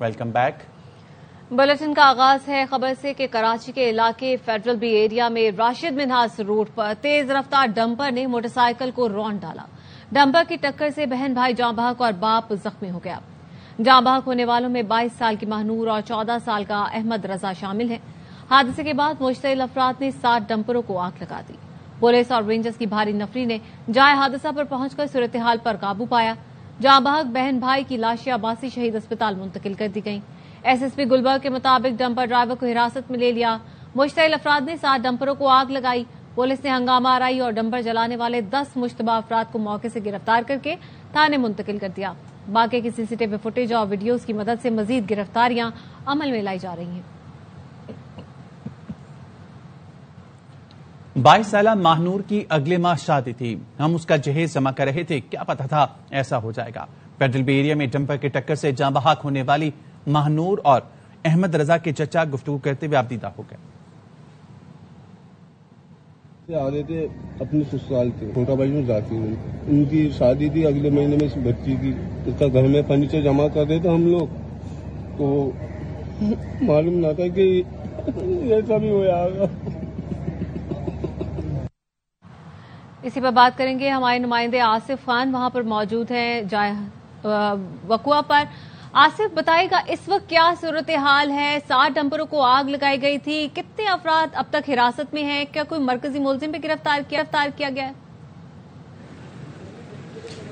Welcome back. Bulletin का आगाज है खबर से कि कराची के इलाके फेडरल बी एरिया में राशिद मिन्हास रोड पर तेज रफ्तार डंपर ने मोटरसाइकिल को रौंद डाला। डंपर की टक्कर से बहन भाई जाँ बहक और बाप जख्मी हो गया। जाँ बहक होने वालों में 22 साल की महनूर और 14 साल का अहमद रजा शामिल हैं। हादसे के बाद मुश्तइल अफराद ने 7 डंपरों को आग लगा दी। पुलिस और रेंजर्स की भारी नफरी ने जाए हादसा पर पहुंचकर सूरत हाल पर काबू पाया। जाँ बहक बहन भाई की लाशें अब्बासी शहीद अस्पताल मुंतकिल कर दी गईं। एसएसपी गुलबर्ग के मुताबिक डंपर ड्राइवर को हिरासत में ले लिया। मुश्तइल अफराद ने 7 डंपरों को आग लगाई। पुलिस ने हंगामा आराई और डंपर जलाने वाले 10 मुश्तबा अफराद को मौके से गिरफ्तार करके थाने मुंतकिल कर दिया। बाकी की सीसीटीवी फुटेज और वीडियोज की मदद से मजीद गिरफ्तारियां अमल में लाई जा रही हैं। 22 साला महानूर की अगले माह शादी थी। हम उसका जहेज जमा कर रहे थे, क्या पता था ऐसा हो जाएगा। फेडरल बी एरिया में डंपर की टक्कर से जाँ बहक होने वाली महानूर और अहमद रजा के चचा गुफ्तगू करते हुए आपदीदा हो गए। आ रहे थे अपने ससुराल से, छोटा भाई में जाती हुई उनकी शादी थी अगले महीने में इस बच्ची की। उसका घर में फर्नीचर जमा कर रहे थे हम लोग, तो मालूम ना था कि ऐसा भी हो जाएगा। इसी पर बात करेंगे, हमारे नुमाइंदे आसिफ खान वहां पर मौजूद हैं जाए वकुआ पर। आसिफ, बताएगा इस वक्त क्या सूरत हाल है? 7 डंपरों को आग लगाई गई थी। कितने अफराद अब तक हिरासत में हैं? क्या कोई मरकजी मुलजिम पे गिरफ्तार किया गया है?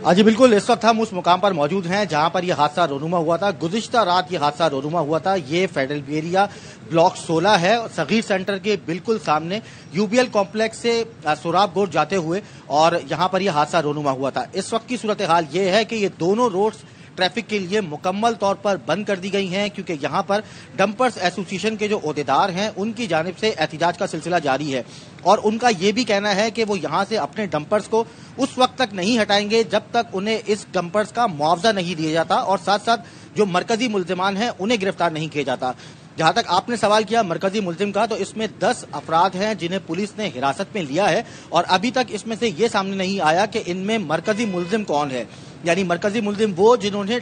जी बिल्कुल, इस वक्त हम उस मुकाम पर मौजूद हैं जहां पर यह हादसा रोनुमा हुआ था। गुज़िश्ता रात ये हादसा रोनुमा हुआ था। ये फेडरल बी एरिया ब्लॉक 16 है, सगीर सेंटर के बिल्कुल सामने यूबीएल कॉम्प्लेक्स से सोराब गोड जाते हुए, और यहां पर यह हादसा रोनुमा हुआ था। इस वक्त की सूरत हाल ये है कि ये दोनों रोड्स ट्रैफिक के लिए मुकम्मल तौर पर बंद कर दी गई हैं, क्योंकि यहां पर डंपर्स एसोसिएशन के जो ओहदेदार हैं उनकी जानिब से एहतिजाज का सिलसिला जारी है, और उनका ये भी कहना है कि वो यहां से अपने डंपर्स को उस वक्त तक नहीं हटाएंगे जब तक उन्हें इस डंपर्स का मुआवजा नहीं दिया जाता, और साथ साथ जो मरकजी मुल्जिमान हैं उन्हें गिरफ्तार नहीं किया जाता। जहां तक आपने सवाल किया मरकजी मुल्जिम का, तो इसमें 10 अफराद हैं जिन्हें पुलिस ने हिरासत में लिया है, और अभी तक इसमें से ये सामने नहीं आया कि इनमें मरकजी मुल्जिम कौन है, यानी मरकजी मुल्जिम वो जिन्होंने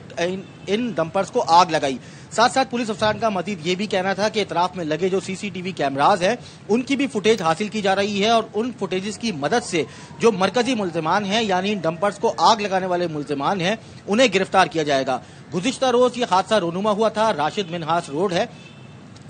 इन डंपर्स को आग लगाई। साथ साथ पुलिस अफसरान का मजीद ये भी कहना था कि इतराफ में लगे जो सीसीटीवी कैमराज हैं उनकी भी फुटेज हासिल की जा रही है, और उन फुटेजेस की मदद से जो मरकजी मुल्जिमान हैं यानी इन डंपर्स को आग लगाने वाले मुल्जिमान हैं उन्हें गिरफ्तार किया जाएगा। गुज़िश्ता रोज ये हादसा रोनुमा हुआ था। राशिद मिन्हास रोड है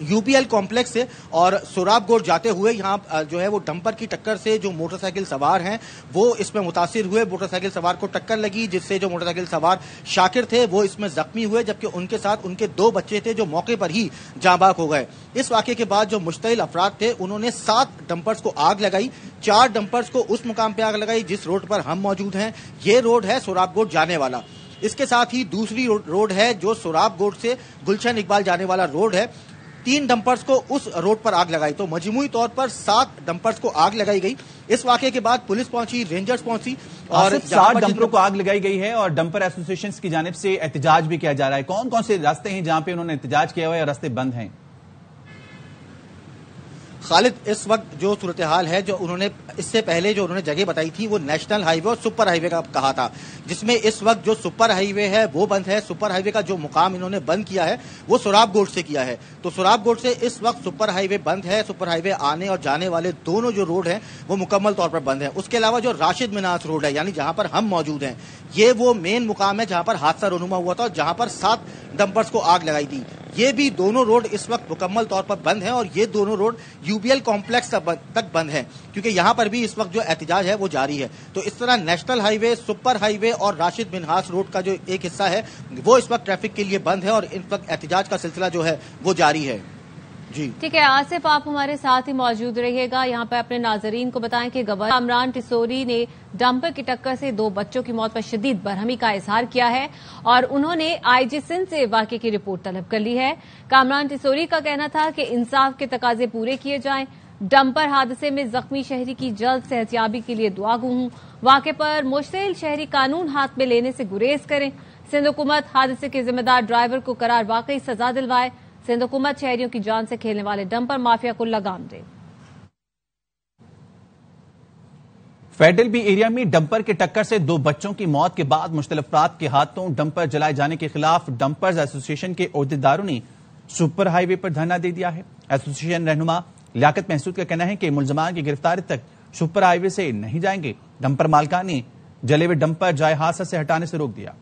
यूपीएल कॉम्प्लेक्स से, और सोराब गोड जाते हुए यहाँ जो है वो डंपर की टक्कर से जो मोटरसाइकिल सवार हैं वो इसमें मुतासिर हुए। मोटरसाइकिल सवार को टक्कर लगी, जिससे जो मोटरसाइकिल सवार शाकिर थे वो इसमें जख्मी हुए, जबकि उनके साथ उनके 2 बच्चे थे जो मौके पर ही जाँ बहक हो गए। इस वाक़े के बाद जो मुश्तइल अफराद थे उन्होंने 7 डंपर्स को आग लगाई। 4 डंपर्स को उस मुकाम पर आग लगाई जिस रोड पर हम मौजूद हैं। ये रोड है सोराब गोड जाने वाला। इसके साथ ही दूसरी रोड है जो सोराब गोड से गुलशन इकबाल जाने वाला रोड है। 3 डंपर्स को उस रोड पर आग लगाई, तो मजमूई तौर पर 7 डंपर्स को आग लगाई गई। इस वाक़े के बाद पुलिस पहुंची, रेंजर्स पहुंची, और 7 डंपरों को आग लगाई गई है, और डंपर एसोसिएशन की जानिब से एहतजाज भी किया जा रहा है। कौन कौन से रास्ते हैं जहां पे उन्होंने एहतजाज किया हुआ है, रास्ते बंद हैं? खालिद, इस वक्त जो सूरत हाल है, जो उन्होंने इससे पहले जो उन्होंने जगह बताई थी वो नेशनल हाईवे और सुपर हाईवे का कहा था, जिसमें इस वक्त जो सुपर हाईवे है वो बंद है। सुपर हाईवे का जो मुकाम इन्होंने बंद किया है वो सोराब गोड से किया है, तो सोराब गोड से इस वक्त सुपर हाईवे बंद है। सुपर हाईवे आने और जाने वाले दोनों जो रोड हैं वो मुकम्मल तौर पर बंद है। उसके अलावा जो राशिद मिन्हास रोड है यानी जहां पर हम मौजूद हैं, ये वो मेन मुकाम है जहां पर हादसा रोनुमा हुआ था, जहां पर 7 डंपर्स को आग लगाई थी। ये भी दोनों रोड इस वक्त मुकम्मल तौर पर बंद हैं, और ये दोनों रोड यूबीएल कॉम्प्लेक्स तक बंद हैं, क्योंकि यहाँ पर भी इस वक्त जो एहतिजाज है वो जारी है। तो इस तरह नेशनल हाईवे, सुपर हाईवे और राशिद मिन्हास रोड का जो एक हिस्सा है वो इस वक्त ट्रैफिक के लिए बंद है, और इस वक्त एहतिजाज का सिलसिला जो है वो जारी है। जी ठीक है आसिफ, आप हमारे साथ ही मौजूद रहिएगा। यहाँ पर अपने नाजरीन को बताएं कि गवर्नर कामरान टिसोरी ने डंपर की टक्कर से 2 बच्चों की मौत पर शदीद बरहमी का इजहार किया है, और उन्होंने आईजी सिंध से वाकये की रिपोर्ट तलब कर ली है। कामरान टिसोरी का कहना था कि इंसाफ के तकाजे पूरे किए जाएं। डंपर हादसे में जख्मी शहरी की जल्द सेहतयाबी के लिए दुआ गो हूं। वाकये पर मुश्तिल शहरी कानून हाथ में लेने से गुरेज करें। सिंध हुकूमत हादसे के जिम्मेदार ड्राइवर को करार वाकई सजा दिलवाए। सिंध हुकूमत शहरियों की जान से खेलने वाले डंपर माफिया को लगाम दे। फेडरल बी एरिया में डंपर की टक्कर से 2 बच्चों की मौत के बाद मुख्तलिफ अफराद के हाथों डंपर जलाए जाने के खिलाफ डंपर्स एसोसिएशन के अहदेदारों ने सुपर हाईवे पर धरना दे दिया है। एसोसिएशन रहनुमा लियाकत महसूद का कहना है कि मुलजमान की गिरफ्तारी तक सुपर हाईवे से नहीं जाएंगे। डंपर मालिका ने जले हुए डंपर जाए हादसा से हटाने से रोक दिया।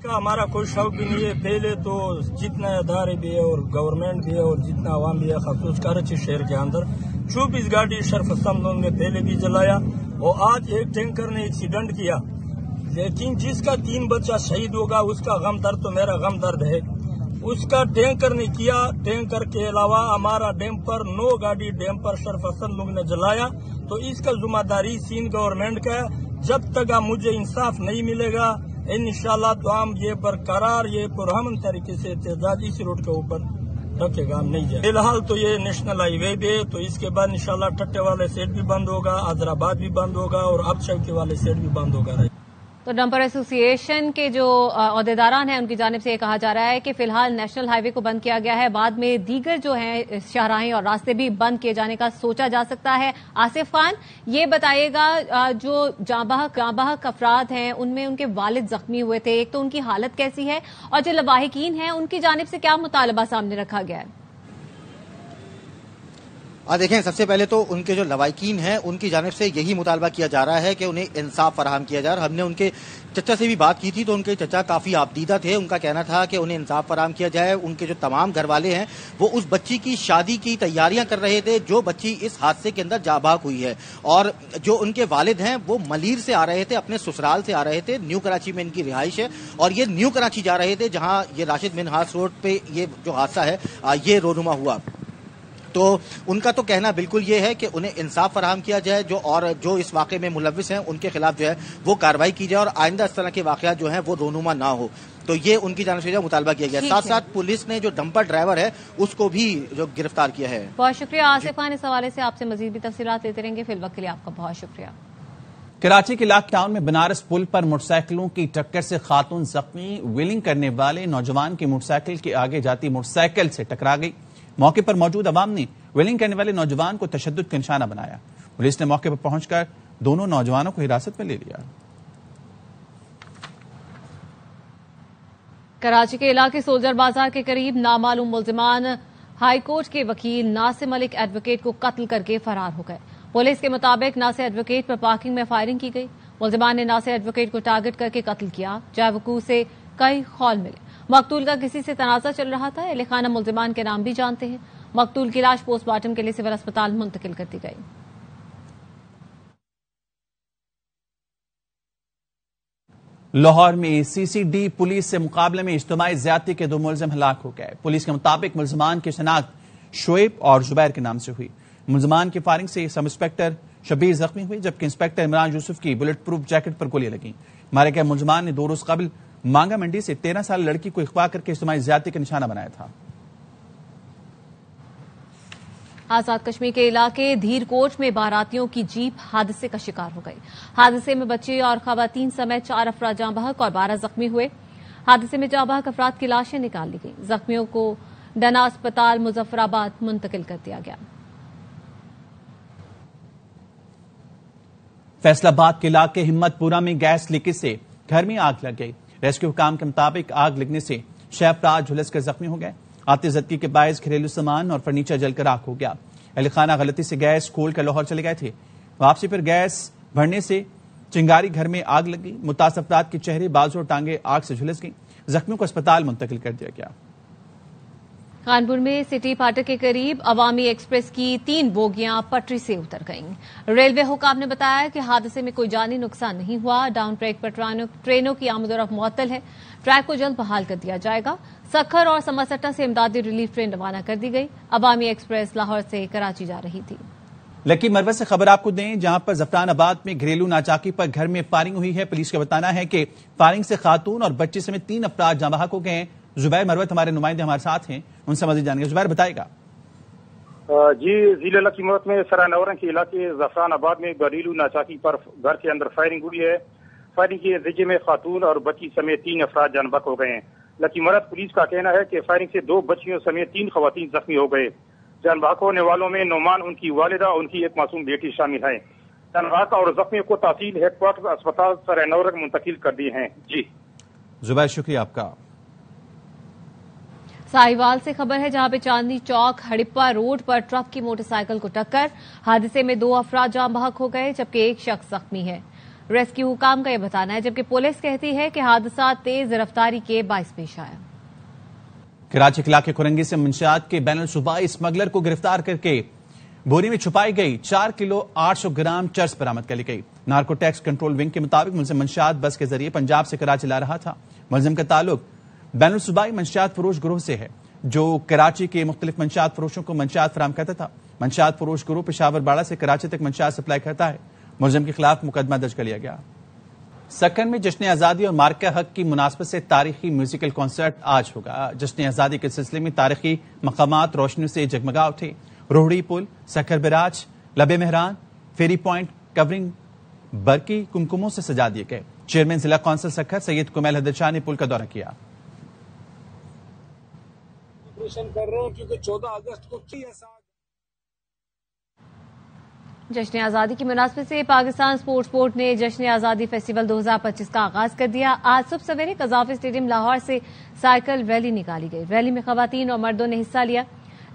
हमारा कोई शौक भी नहीं है। पहले तो जितना अदारे भी है और गवर्नमेंट भी है और जितना आवाम भी है, खासतौर कराची शहर के अंदर 24 गाड़ी शरफस्तम लोगों ने पहले भी जलाया और आज एक टैंकर ने एक्सीडेंट किया, लेकिन जिसका 3 बच्चा शहीद होगा उसका गम दर्द तो मेरा गम दर्द है। उसका टैंकर ने किया। टैंकर के अलावा हमारा डैम्पर 9 गाड़ी डैम्पर शरफस्तम लोगों ने जलाया। तो इसका जिम्मेदारी सिंध गवर्नमेंट का है। जब तक मुझे इंसाफ नहीं मिलेगा इंशाल्लाह तो हम ये बरकरार ये पुरअमन तरीके से एहतजाज इस रोड के ऊपर रखेगा, हम नहीं जाए। फिलहाल तो ये नेशनल हाईवे भी है, तो इसके बाद इंशाल्लाह टट्टे वाले सेट भी बंद होगा, हैदराबाद भी बंद होगा और अब चौकी वाले सेट भी बंद होगा। तो डंपर एसोसिएशन के जो अहदेदारान हैं उनकी जानिब से ये कहा जा रहा है कि फिलहाल नेशनल हाईवे को बंद किया गया है, बाद में दीगर जो हैं शाहराहें और रास्ते भी बंद किए जाने का सोचा जा सकता है। आसिफ खान, ये बताइएगा जो जांबाहक अफराद हैं उनमें उनके वालिद जख्मी हुए थे, एक तो उनकी हालत कैसी है और जो लवाहिकीन हैं उनकी जानिब से क्या मुतालबा सामने रखा गया है? देखें, सबसे पहले तो उनके जो लवाहिकीन हैं उनकी जानिब से यही मुतालबा किया जा रहा है कि उन्हें इंसाफ फराहम किया जाए। हमने उनके चचा से भी बात की थी तो उनके चचा काफी आपदीदा थे। उनका कहना था कि उन्हें इंसाफ फराहम किया जाए। उनके जो तमाम घर वाले हैं वो उस बच्ची की शादी की तैयारियां कर रहे थे जो बच्ची इस हादसे के अंदर जाबाक हुई है, और जो उनके वालिद हैं वो मलीर से आ रहे थे, अपने ससुराल से आ रहे थे। न्यू कराची में इनकी रिहाइश है और ये न्यू कराची जा रहे थे जहां ये राशिद मिनहास रोड पे ये जो हादसा है ये रोनुमा हुआ। तो उनका तो कहना बिल्कुल ये है कि उन्हें इंसाफ फराहम किया जाए, जो इस वाक़े में मुलव्विस हैं उनके खिलाफ जो है वो कार्रवाई की जाए और आइंदा इस तरह के वाक़यात जो हैं वो रोनुमा ना हो। तो ये उनकी जानिब से जो मुतालबा किया गया। साथ साथ पुलिस ने जो डंपर ड्राइवर है उसको भी जो गिरफ्तार किया है। बहुत शुक्रिया आसिफ खान। इस हवाले से आपसे मजीद भी तफसीलात लेते रहेंगे। फिल वक्त के लिए आपका बहुत शुक्रिया। कराची के लाख टाउन में बनारस पुल पर मोटरसाइकिलों की टक्कर से खातून जख्मी। व्हीलिंग करने वाले नौजवान की मोटरसाइकिल के आगे जाती मोटरसाइकिल से टकरा गई। मौके पर मौजूद अवाम ने व्हीलिंग करने वाले नौजवान को तशद्दुद का निशाना बनाया। पुलिस ने मौके पर पहुंचकर दोनों नौजवानों को हिरासत में ले लिया। कराची के इलाके सोल्जर बाजार के करीब नामालूम मुल्जिमान हाईकोर्ट के वकील नासिर मलिक एडवोकेट को कत्ल करके फरार हो गए। पुलिस के मुताबिक नासिर एडवोकेट पर पार्किंग में फायरिंग की गई। मुल्जिमान ने नासिर एडवोकेट को टारगेट करके कत्ल किया। जावकू से कई खौल मिले। मकतूल का किसी से तनाजा चल रहा था। अहले खाना मुल्जिमान के नाम भी जानते हैं। मकतूल की लाश पोस्टमार्टम के लिए सिविल अस्पताल मुंतकिल कर दी गई। लाहौर में सीसीडी पुलिस से मुकाबले में इज्तिमाई ज्यादती के 2 मुलजिम हलाक हो गए। पुलिस के मुताबिक मुलजिमान की शनाख्त शोएब और जुबैर के नाम से हुई। मुलजिमान की फायरिंग से सब इंस्पेक्टर शबीर जख्मी हुई, जबकि इंस्पेक्टर इमरान यूसुफ की बुलेट प्रूफ जैकेट पर गोलियां लगी। मारे गए मुलजिमान ने 2 रोज कबल मांगा मंडी से 13 साल लड़की को अगवा करके इज्तिमाई ज्यादती का निशाना बनाया था। आजाद कश्मीर के इलाके धीरकोट में बारातियों की जीप हादसे का शिकार हो गई। हादसे में बच्चे और खवातीन समेत 4 अफराद जाँ बहक और 12 जख्मी हुए। हादसे में जाँ बहक अफराद की लाशें निकाल ली गई। जख्मियों को डना अस्पताल मुजफ्फराबाद मुंतकिल कर दिया गया। फैसलाबाद के इलाके हिम्मतपुरा में गैस लीकेज से घर में आग लग गई। रेस्क्यू हुकाम के मुताबिक आग लगने से 6 अफराद झुलसकर जख्मी हो गए। आतिशबाजी के बायस घरेलू सामान और फर्नीचर जलकर राख हो गया। अहले खाना गलती से गैस खोलकर लाहौर चले गए थे। वापसी पर गैस भरने से चिंगारी घर में आग लग गई। मुतासर अफराद के चेहरे, बाजू और टांगे आग से झुलस गई। जख्मियों को अस्पताल मुंतकिल कर दिया गया। कानपुर में सिटी फाटक के करीब अवामी एक्सप्रेस की 3 बोगियां पटरी से उतर गईं। रेलवे हुकाम ने बताया कि हादसे में कोई जानी नुकसान नहीं हुआ। डाउन ट्रैक पर ट्रेनों की आमदोरफ्त मुअत्तल है। ट्रैक को जल्द बहाल कर दिया जाएगा। सखर और समरसट्टा से इमदादी रिलीफ ट्रेन रवाना कर दी गई। अवामी एक्सप्रेस लाहौर से कराची जा रही थी। लकी मरवत से खबर आपको दें, जहां पर जफरानाबाद में घरेलू नाचाकी पर घर में फायरिंग हुई है। पुलिस का बताना है कि फायरिंग से खातून और बच्चे समेत 3 अफराद जाँ बहक हो गए हैं। जुबैर मरवत हमारे नुमाइंदे हमारे साथ हैं, उनसे मजीद जानेंगे। जुबैर बताएगा। जी, जिले लकी मरवत में सरानौरन के इलाके जफरानाबाद में घरेलू नाचाकी पर घर के अंदर फायरिंग हुई है। फायरिंग के नतीजे में खातून और बच्ची समेत 3 अफराद जाँ बहक हो गए हैं। लकी मरवत पुलिस का कहना है कि फायरिंग से 2 बच्चियों समेत 3 खवातीन जख्मी हो गए। जान बहक होने वालों में नोमान, उनकी वालिदा, उनकी एक मासूम बेटी शामिल है। जानबाग और जख्मियों को तहसील हेडक्वार्टर अस्पताल सरायनौरंग मुंतकिल कर दिए हैं। जी जुबैर, शुक्रिया आपका। साहिवाल से खबर है, जहां पे चांदनी चौक हड़िप्पा रोड पर ट्रक की मोटरसाइकिल को टक्कर, हादसे में 2 अफराद जान बहक हो गए जबकि 1 शख्स जख्मी है। रेस्क्यू हुकाम का यह बताना है, जबकि पुलिस कहती है कि हादसा तेज रफ्तारी के बाइस पेश आया। कराची के इलाके खुरंगी से मंशियात के बैनुल सूबाई स्मगलर को गिरफ्तार करके बोरी में छुपाई गई 4 किलो 800 ग्राम चरस बरामद कर ली गई। नार्को टैक्स कंट्रोल विंग के मुताबिक मुलजिम मंशियात बस के जरिए पंजाब से कराची ला रहा था। मुलजिम का ताल्लुक बैनुल सूबाई मंशियात फरोश ग्रोह से है, जो कराची के मुख्तलिफ मंशियात फरोशों को मंशियात फराहम करता था। मंशियात फरोश ग्रोह पेशावर बाड़ा से कराची तक मंशियात सप्लाई करता है। मुलजिम के खिलाफ मुकदमा दर्ज कर लिया गया। सक्कन में जश्न आजादी और मार्का हक की मुनासबत से तारीखी म्यूजिकल कॉन्सर्ट आज होगा। जश्न आजादी के सिलसिले में तारीखी मकामात रोशनी से जगमगा उठे। रोहड़ी पुल, सखर बिराज, लबे मेहरान, फेरी पॉइंट, कवरिंग बरकी कुमकुमों से सजा दिए गए। चेयरमैन जिला कौंसिल सखर सैयद कुमैल हैदर शाह ने पुल का दौरा किया। कर रहे हैं क्योंकि 14 अगस्त को जश्न आजादी की मुनासबत से पाकिस्तान स्पोर्ट्स बोर्ड ने जश्न आजादी फेस्टिवल 2025 का आगाज कर दिया। आज सुबह सवेरे कजाफी स्टेडियम लाहौर से साइकिल रैली निकाली गई। रैली में खवातीन और मर्दों ने हिस्सा लिया।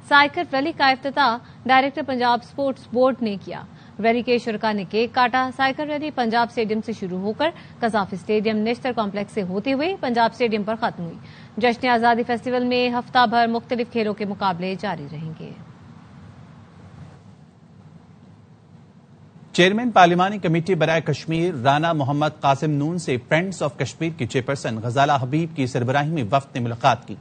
साइकिल रैली का इफ्तिताह डायरेक्टर पंजाब स्पोर्ट्स बोर्ड ने किया। रैली के शुरका ने केक काटा। साइकिल रैली पंजाब स्टेडियम से शुरू होकर कजाफी स्टेडियम नेशनल कॉम्प्लेक्स से होते हुए पंजाब स्टेडियम पर खत्म हुई। जश्न आजादी फेस्टिवल में हफ्ता भर मुख्तलिफ खेलों के मुकाबले जारी रहेंगे। चेयरमैन पार्लिमानी कमेटी बराए कश्मीर राना मोहम्मद कासिम नून से फ्रेंड्स ऑफ कश्मीर की चेयरपर्सन गजाला हबीब की सरबराही में वफ्द ने मुलाकात की।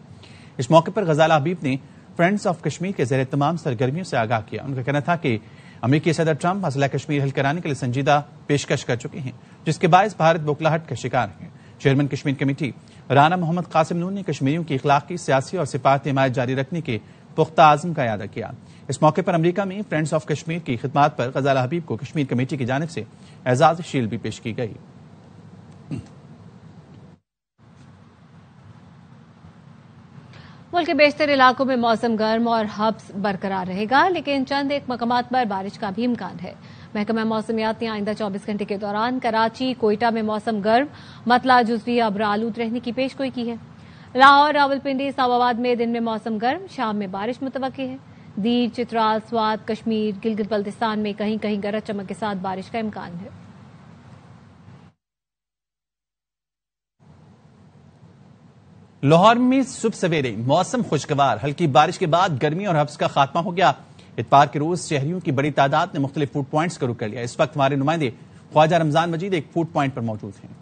इस मौके पर गजाला हबीब ने फ्रेंड्स ऑफ कश्मीर के ज़ेरे तमाम सरगर्मियों से आगाह किया। उनका कहना था कि अमेरिकी सदर ट्रंप मसला कश्मीर हल कराने के लिए संजीदा पेशकश कर चुके हैं, जिसके बायस भारत बौखलाहट का शिकार है। चेयरमैन कश्मीर कमेटी राना मोहम्मद कासिम नून ने कश्मीरियों की इखलाकी, सियासी और सिफाती हिमायत जारी रखने के पुख्ता आज़म का इयादा किया। इस मौके पर अमेरिका में फ्रेंड्स ऑफ कश्मीर की खिदमत पर गजाला हबीब को कश्मीर कमेटी की जानिब से एजाज शील्ड भी पेश की गई। मुल्क के बेशतर इलाकों में मौसम गर्म और हब्स बरकरार रहेगा, लेकिन चंद एक मकामात पर बारिश का भी इम्कान है। महकमा मौसमियात ने आइंदा 24 घंटे के दौरान कराची, कोयटा में मौसम गर्म, मतला, जुज़वी अब्र आलूद रहने की पेशगोई की है। लाहौर, रावलपिंडी, इस्लामाबाद में दिन में मौसम गर्म, शाम में बारिश मुतवक्की है। दीव, चित्राल, स्वात, कश्मीर, गिलगित बल्तिस्तान में कहीं कहीं गरज चमक के साथ बारिश का इम्कान है। लाहौर में सुबह सवेरे मौसम खुशगवार, हल्की बारिश के बाद गर्मी और हब्स का खात्मा हो गया। इतवार के रोज शहरियों की बड़ी तादाद ने मुख्तलिफ फूड पॉइंट्स का रुख कर लिया। इस वक्त हमारे नुमाइंदे ख्वाजा रमजान मजीद एक फूड पॉइंट पर मौजूद हैं।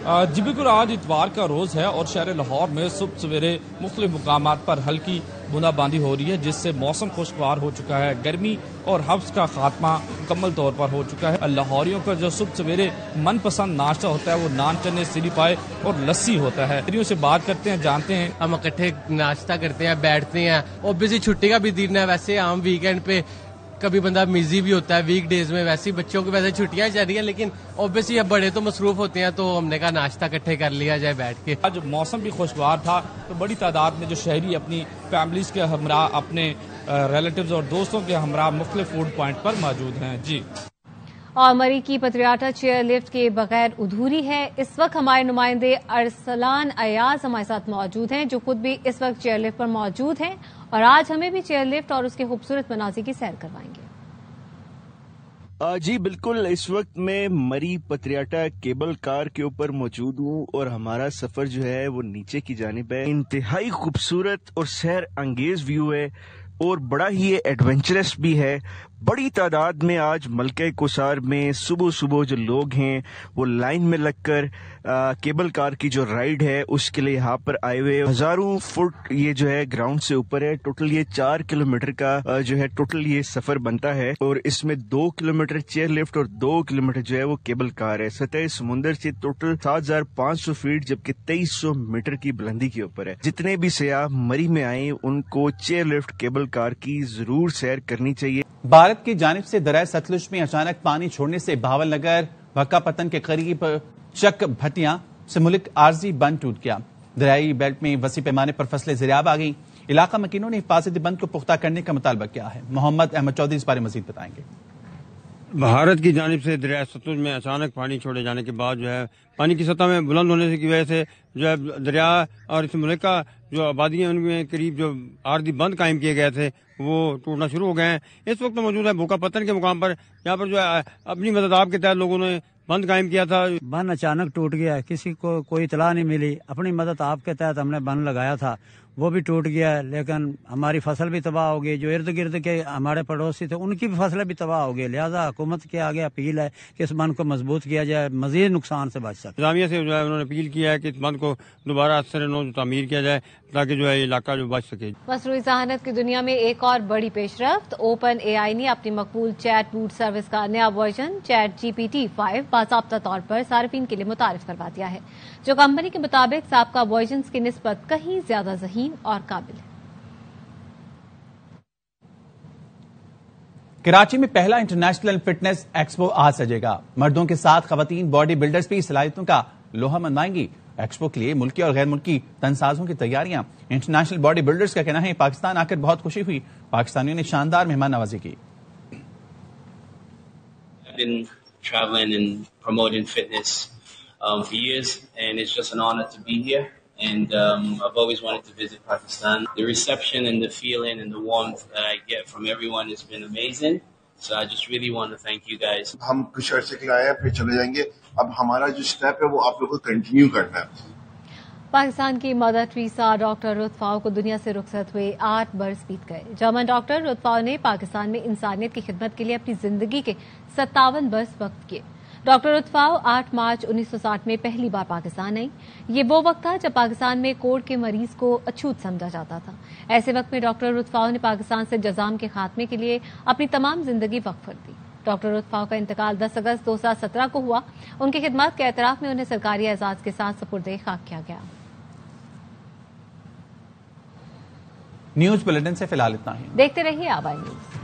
जी बिल्कुल, आज इतवार का रोज है और शहर लाहौर में सुबह सवेरे मुख्तलिफ मुकामात पर हल्की बूंदाबांदी हो रही है, जिससे मौसम खुशगवार हो चुका है। गर्मी और हब्स का खात्मा मुकम्मल तौर पर हो चुका है। लाहौरियों का जो सुबह सवेरे मनपसंद नाश्ता होता है वो नान, चने, सिरी पाए और लस्सी होता है। शहरियों से बात करते हैं, जानते हैं। हम इकट्ठे नाश्ता करते हैं, बैठते हैं। ऑब्वियसली छुट्टी का भी दिन है, वैसे आम वीकेंड पे कभी बंदा बिजी भी होता है, वीक डेज में वैसे ही बच्चों की वैसे छुट्टियां चल रही हैं, लेकिन ऑब्वियसली अब बड़े तो मसरूफ होते हैं, तो हमने कहा नाश्ता इकट्ठे कर लिया जाए बैठ के। आज मौसम भी खुशगवार था, तो बड़ी तादाद में जो शहरी अपनी फैमिलीज के हमरा, अपने रिलेटिव्स और दोस्तों के हमरा मुख्तलिफ फूड पॉइंट पर मौजूद हैं। जी, और मरी की पत्रियाटा चेयर लिफ्ट के बगैर अधूरी है। इस वक्त हमारे नुमाइंदे अरसलान अयाज हमारे साथ मौजूद हैं, जो खुद भी इस वक्त चेयर लिफ्ट पर मौजूद हैं और आज हमें भी चेयर लिफ्ट और उसके खूबसूरत मनाज़िर की सैर करवाएंगे। जी बिल्कुल, इस वक्त मैं मरी पत्रियाटा केबल कार के ऊपर मौजूद हूँ और हमारा सफर जो है वो नीचे की जानिब है। इंतहाई खूबसूरत और सैर अंगेज व्यू है और बड़ा ही एडवेंचरस भी है। बड़ी तादाद में आज मलके कोसार में सुबह सुबह जो लोग हैं वो लाइन में लगकर केबल कार की जो राइड है उसके लिए यहाँ पर आए हुए। हजारों फुट ये जो है ग्राउंड से ऊपर है। टोटल ये 4 किलोमीटर का जो है टोटल ये सफर बनता है और इसमें 2 किलोमीटर चेयर लिफ्ट और 2 किलोमीटर जो है वो केबल कार है। सतह समुंदर से टोटल 7500 फीट जबकि 2300 मीटर की बुलंदी के ऊपर है। जितने भी सयाह मरी में आए उनको चेयर लिफ्ट केबल कार की जरूर सैर करनी चाहिए। भारत की जानिब से दरिया सतलुज में अचानक पानी छोड़ने से भावलनगर वक्कापतन के करीब चक भटिया से मुल्क आर्जी बंद टूट गया। दरियाई बेल्ट में वसी पैमाने पर फसलें ज़िराब आ गई। इलाका मकीनों ने हिफाजती बंद को पुख्ता करने का मुतालबा किया है। मोहम्मद अहमद चौधरी इस बारे मजीद बताएंगे। بھارت کی جانب سے دریائے ستلج میں اچانک پانی چھوڑے جانے کے بعد جو ہے پانی کی سطح میں بلند ہونے کی وجہ سے جو ہے دریا اور اس ملک کا جو آبادی ہے ان میں قریب جو عارضی بند قائم کیے گئے تھے وہ ٹوٹنا شروع ہو گئے ہیں. اس وقت موجود ہے بھوکا پتن کے مقام پر, یہاں پر جو ہے اپنی مدد آپ کے تحت لوگوں نے بند قائم کیا تھا. بند اچانک ٹوٹ گیا, کسی کو کوئی اطلاع نہیں ملی. اپنی مدد آپ کے تحت ہم نے بند لگایا تھا, وہ بھی ٹوٹ گیا. لیکن ہماری فصل بھی تباہ ہو گئی, جو ارد گرد کے ہمارے پڑوسی تھے ان کی بھی فصلیں بھی تباہ ہو گئی. لہٰذا حکومت کے آگے اپیل ہے کہ اس بند کو مضبوط کیا جائے, مزید نقصان سے بچ سکے. انتظامیہ سے جو ہے انہوں نے اپیل کیا ہے کہ اس بند کو دوبارہ اثر نو تعمیر کیا جائے تاکہ جو ہے یہ علاقہ جو بچ سکے. مصنوعی ذہانت کی دنیا میں ایک اور بڑی پیش رفت. اوپن اے آئی نے اپنی مقبول چیٹ بوٹ سروس کا نیا ورژن چیٹ GPT 5 باضابطہ طور پر صارفین کے لیے متعارف کروا دیا ہے, جو کمپنی کے مطابق سابقہ ورژنز کی نسبت کہیں زیادہ ذہین اور قابل ہے. کراچی میں پہلا انٹرنیشنل فٹنس ایکسپو آج سجے گا. مردوں کے ساتھ خواتین باڈی بلڈرز بھی صلاحیتوں کا لوہا منوائیں گی. ایکسپو کے لیے ملکی اور غیر ملکی تنسازوں کی تیاریاں. انٹرنیشنل باڈی بلڈرز کا کہنا ہے پاکستان آ کر بہت خوشی ہوئی, پاکستانیوں نے شاندار مہمان نوازی کی. Traveling and promoting fitness for years, and it's just an honor to be here. And I've always wanted to visit Pakistan. The reception and the feeling and the warmth that I get from everyone has been amazing. So I just really want to thank you guys. ہم کچھ عرصے کے لیے آئے ہیں, پھر چلے جائیں گے. اب ہمارا جو اسٹیپ ہے وہ آپ لوگوں کو کنٹینیو کرنا ہے. پاکستان کی مدر ٹریسا ڈاکٹر رتفاؤ کو دنیا سے رخصت ہوئے 8 برس بیت گئے. جرمن ڈاکٹر رتفاؤ نے پاکستان میں انسانیت کی خدمت کے لیے اپنی زندگی کے 57 برس وقت کیے. ڈاکٹر رتفاؤ 8 مارچ 1960 میں پہلی بار پاکستان آئی. یہ وہ وقت تھا جب پاکستان میں کوڑ کے مریض کو اچھوت سمجھا جاتا تھا. ایسے وقت میں ڈاکٹر رتفاؤ نے پاکستان سے جذام کے خاتمے کے لیے اپنی تمام زندگی وقف کر دی. ڈاکٹر رتفاؤ کا انتقال 10 اگست 2017 کو ہوا. ان کی خدمات کے اعتراف میں انہیں سرکاری اعزاز کے ساتھ سپرد خاک کیا گیا. نیوز بلیٹن سے فی الحال اتنا ہی. دیکھتے رہیے آبائی نیوز.